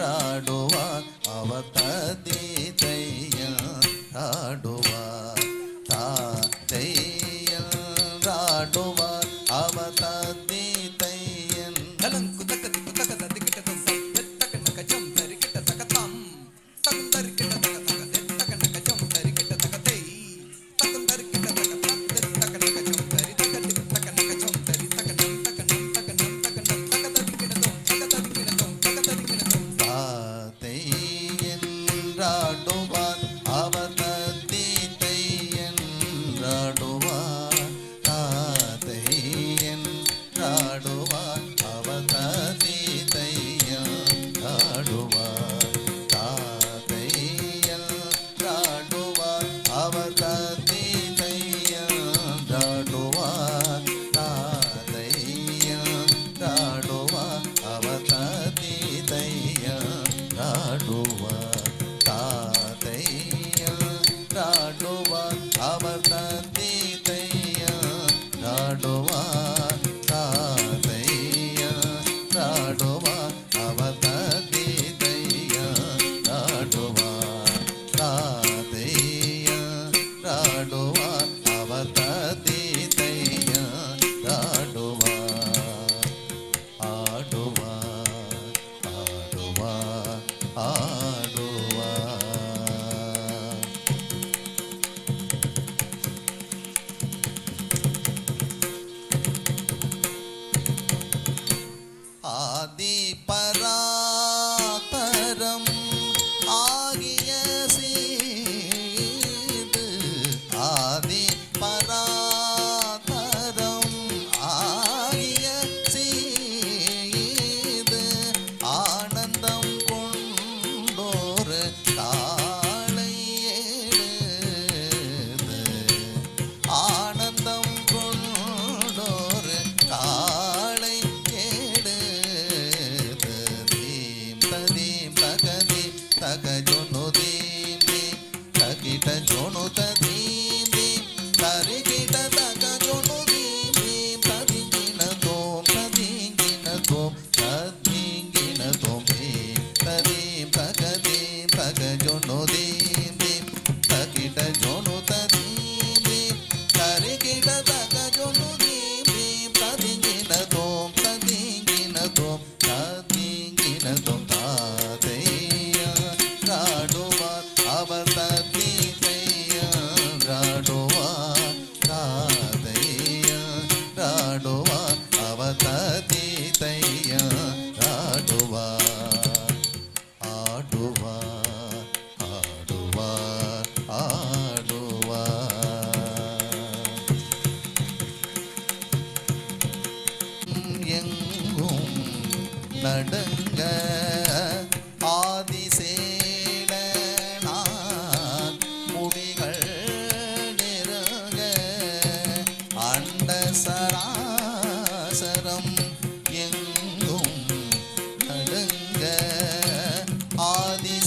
என்றாடுவார் அவர் ததிதையன் ஆடுவார் தாத்தை என்றாடுவார் அவர் ததிதையன் கலங்கு தக்கதி குத்தக ததிக்கிட்ட தக்க நகஜம் தரிக்கிட்ட தக்கதாம் தக்கும் தரிக்கிட்ட தக்க தக்க நகஜம் தரிக்கிட்ட தக்கதை தக்கும் தரிக்கிட்ட தக்க தக்க நகஜம் தரி தக்கதி தக்க நகஜம் தரி தக்கனம் தக்கனம் தக்கனம் தக்கனம் தக்கதரிக்கிடதும் தக்கதரிக்கிடதும் தக்கதரிக்கிடதும் தாத்தை என்றாடுவார் அவர் ததிதை என்றாடுவார் தாத்தை என்றாடுவார் அவர் ததிதை என்றாடுவார் தாத்தை என்றாடுவார் அவர் ததிதை என்றாடுவார் தாத்தை என்றாடுவார் அவர் ததிதை என்றாடுவார் தாத்தை என்றாடுவார் அவர் ததிதை என்றாடுவார் தாத்தை என்றாடுவார் அவர் ததிதை என்றாடுவார் தாத்தை என்றாடுவார் அவர் ததிதை என்றாடுவார் ஆடுவார் ஆடுவார் ஆடுவார் ஆதி பராபரம் ஆகிய சீது ஆதி பராபரம் ஆகிய சீது ஆனந்தம் கொண்டோர் காளை ஏழுது ஆனந்தம் கொண்டோர் காளை ஏழுது தீம் ததீம் தகதி தகஜொனு தீம் தீம் தகிட ஜொனு ததீம் தீம் தரிகிட தகஜொனு தீம் தீம் ததிங்கின தோம் ததிங்கின தோம் ததிங்கின தோம் தீம் ததீம் தகதீம் தகஜொனு தீம் தீம் தகிட ஜொனு ததீம் தீம் தரிகிட தகஜொனு தீம் தீம் ததிங்கின தோம் ததிங்கின தோம் ததிங்கின தோம் தாத்தையா ராடுவார் அவர் ததிதையா ராடுவார் தாத்தையா ராடுவார் அவர் ததிதையா ராடுவார் ஆடுவார் ஆடுவார் ஆடுவார் எங்கும் நடுங்க ஆதிசேடனார் முடிகள் நெருங்க அண்ட சராசரம் எங்கும் நடுங்க ஆதி